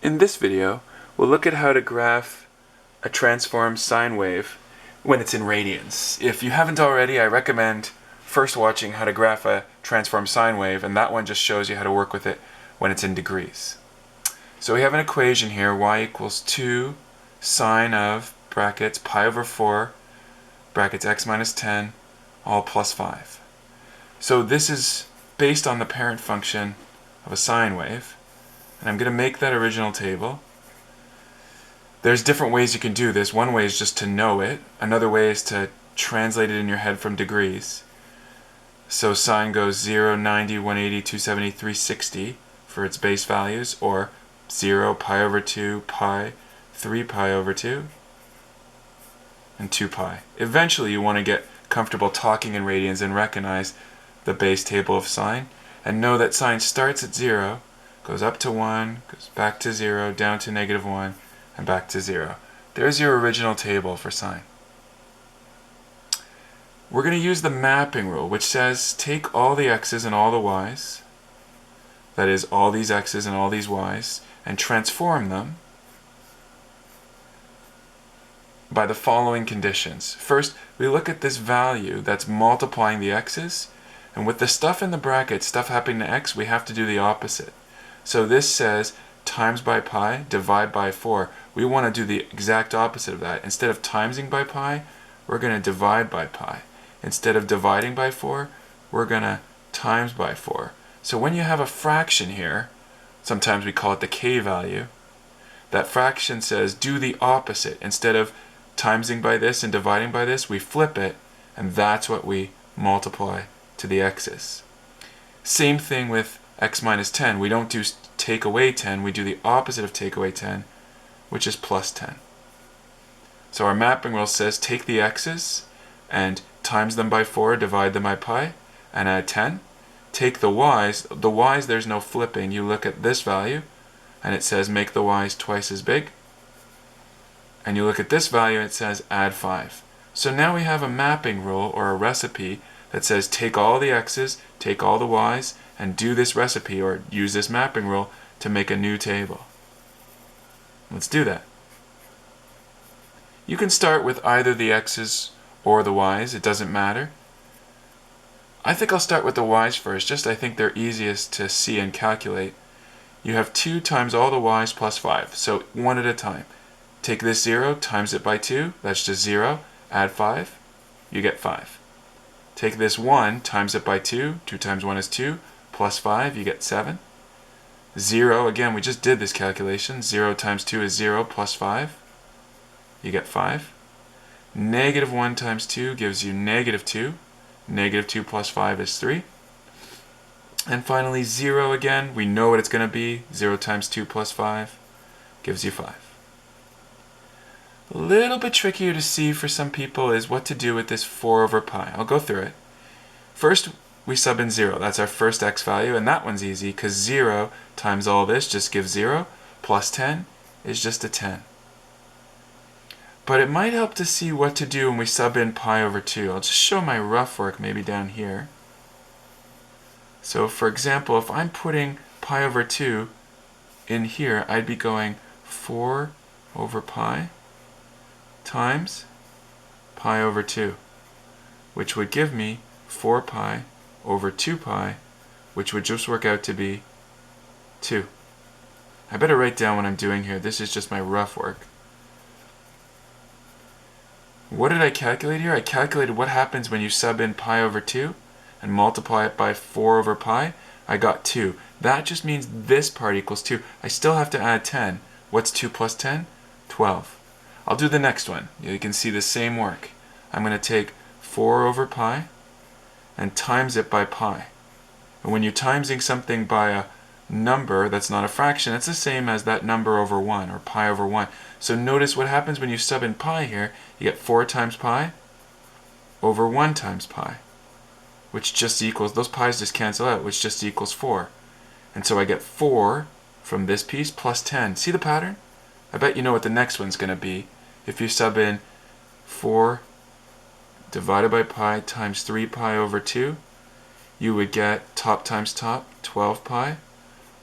In this video, we'll look at how to graph a transformed sine wave when it's in radians. If you haven't already, I recommend first watching how to graph a transformed sine wave, and that one just shows you how to work with it when it's in degrees. So we have an equation here, y equals 2 sine of brackets pi over 4 brackets x minus 10 all plus 5. So this is based on the parent function of a sine wave. And I'm going to make that original table. There's different ways you can do this. One way is just to know it. Another way is to translate it in your head from degrees. So sine goes 0, 90, 180, 270, 360 for its base values, or 0, pi over 2, pi, 3 pi over 2, and 2 pi. Eventually you want to get comfortable talking in radians and recognize the base table of sine, and know that sine starts at 0, goes up to 1, goes back to 0, down to -1, and back to 0. There's your original table for sine. We're going to use the mapping rule, which says take all the x's and all the y's, that is, all these x's and all these y's, and transform them by the following conditions. First, we look at this value that's multiplying the x's, and with the stuff in the bracket, stuff happening to x, we have to do the opposite. So this says times by pi, divide by 4. We want to do the exact opposite of that. Instead of timesing by pi, we're going to divide by pi. Instead of dividing by 4, we're going to times by 4. So when you have a fraction here, sometimes we call it the k value, that fraction says do the opposite. Instead of timesing by this and dividing by this, we flip it, and that's what we multiply to the x's. Same thing with x minus 10. We don't do take away 10, we do the opposite of take away 10, which is plus 10. So our mapping rule says take the x's and times them by 4, divide them by pi, and add 10. Take the y's. The y's, there's no flipping. You look at this value, and it says make the y's twice as big. And you look at this value, and it says add 5. So now we have a mapping rule, or a recipe, that says take all the x's, take all the y's, and do this recipe, or use this mapping rule, to make a new table. Let's do that. You can start with either the x's or the y's, it doesn't matter. I think I'll start with the y's first, just I think they're easiest to see and calculate. You have 2 times all the y's plus 5, so one at a time. Take this 0, times it by 2, that's just 0, add 5, you get 5. Take this 1, times it by 2, 2 times 1 is 2, plus 5, you get 7. 0, again, we just did this calculation, 0 times 2 is 0, plus 5, you get 5. -1 times 2 gives you -2, -2 plus 5 is 3. And finally 0 again, we know what it's going to be, 0 times 2 plus 5 gives you 5. A little bit trickier to see for some people is what to do with this 4 over pi. I'll go through it. First, we sub in 0. That's our first x value, and that one's easy because 0 times all this just gives 0, plus 10 is just a 10. But it might help to see what to do when we sub in pi over 2. I'll just show my rough work maybe down here. So for example, if I'm putting pi over 2 in here, I'd be going 4 over pi times pi over 2, which would give me 4 pi over 2 pi, which would just work out to be 2. I better write down what I'm doing here. This is just my rough work. What did I calculate here? I calculated what happens when you sub in pi over 2 and multiply it by 4 over pi. I got 2. That just means this part equals 2. I still have to add 10. What's 2 plus 10? 12. I'll do the next one. You can see the same work. I'm going to take 4 over pi and times it by pi. And when you're timesing something by a number that's not a fraction, it's the same as that number over 1, or pi over 1. So notice what happens when you sub in pi here. You get 4 times pi over 1 times pi, which just equals, those pi's just cancel out, which just equals 4. And so I get 4 from this piece plus 10. See the pattern? I bet you know what the next one's going to be. If you sub in 4 divided by pi times 3 pi over 2, you would get top times top, 12 pi,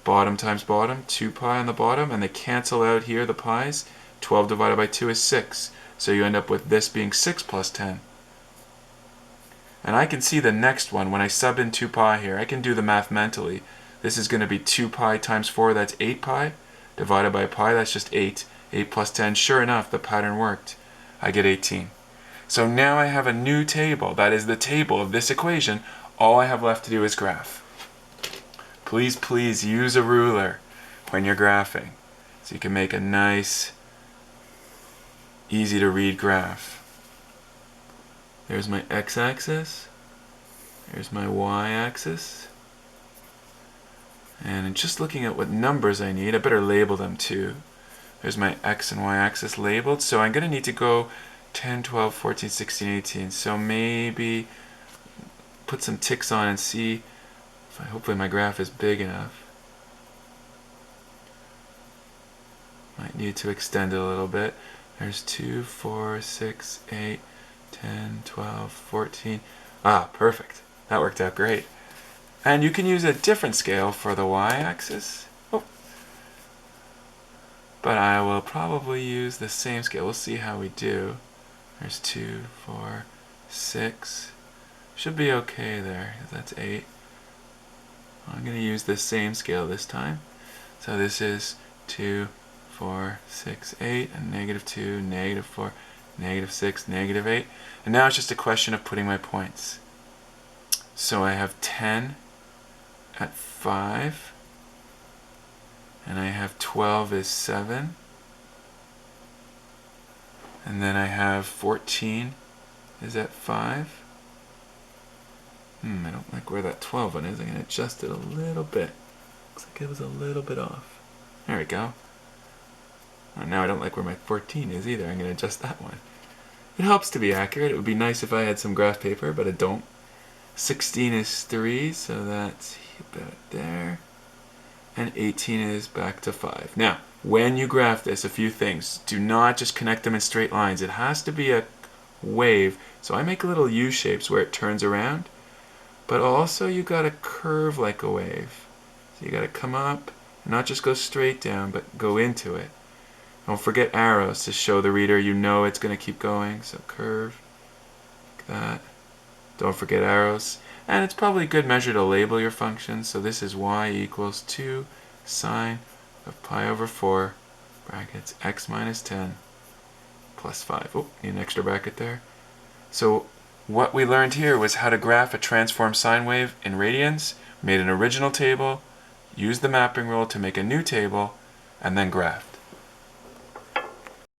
bottom times bottom, 2 pi on the bottom, and they cancel out here, the pi's. 12 divided by 2 is 6. So you end up with this being 6 plus 10. And I can see the next one, when I sub in 2 pi here, I can do the math mentally. This is going to be 2 pi times 4, that's 8 pi, divided by pi, that's just 8. 8 plus 10, sure enough, the pattern worked. I get 18. So now I have a new table. That is the table of this equation. All I have left to do is graph. Please, please use a ruler when you're graphing, so you can make a nice, easy to read graph. There's my x-axis, there's my y-axis, and just looking at what numbers I need, I better label them too. There's my x and y-axis labeled, so I'm going to need to go 10, 12, 14, 16, 18, so maybe put some ticks on and see if hopefully my graph is big enough. Might need to extend it a little bit. There's 2, 4, 6, 8, 10, 12, 14. Ah, perfect. That worked out great. And you can use a different scale for the y-axis. Oh. But I will probably use the same scale. We'll see how we do. There's 2, 4, 6. Should be okay there. That's 8. I'm going to use the same scale this time. So this is 2, 4, 6, 8, and -2, -4, -6, -8. And now it's just a question of putting my points. So I have 10 at 5, and I have 12 is 7, and then I have 14 is at 5. I don't like where that 12 one is. I'm going to adjust it a little bit. Looks like it was a little bit off. There we go. And now I don't like where my 14 is either. I'm going to adjust that one. It helps to be accurate. It would be nice if I had some graph paper, but I don't. 16 is 3, so that's about there. And 18 is back to 5. Now, when you graph this, a few things. Do not just connect them in straight lines. It has to be a wave. So I make little U shapes where it turns around. But also you got to curve like a wave. So you got to come up and not just go straight down, but go into it. Don't forget arrows to show the reader you know it's going to keep going. So curve like that. Don't forget arrows. And it's probably a good measure to label your functions. So this is y equals 2 sine of pi over 4 brackets x minus 10 plus 5. Oh, need an extra bracket there. So what we learned here was how to graph a transformed sine wave in radians, made an original table, used the mapping rule to make a new table, and then graphed.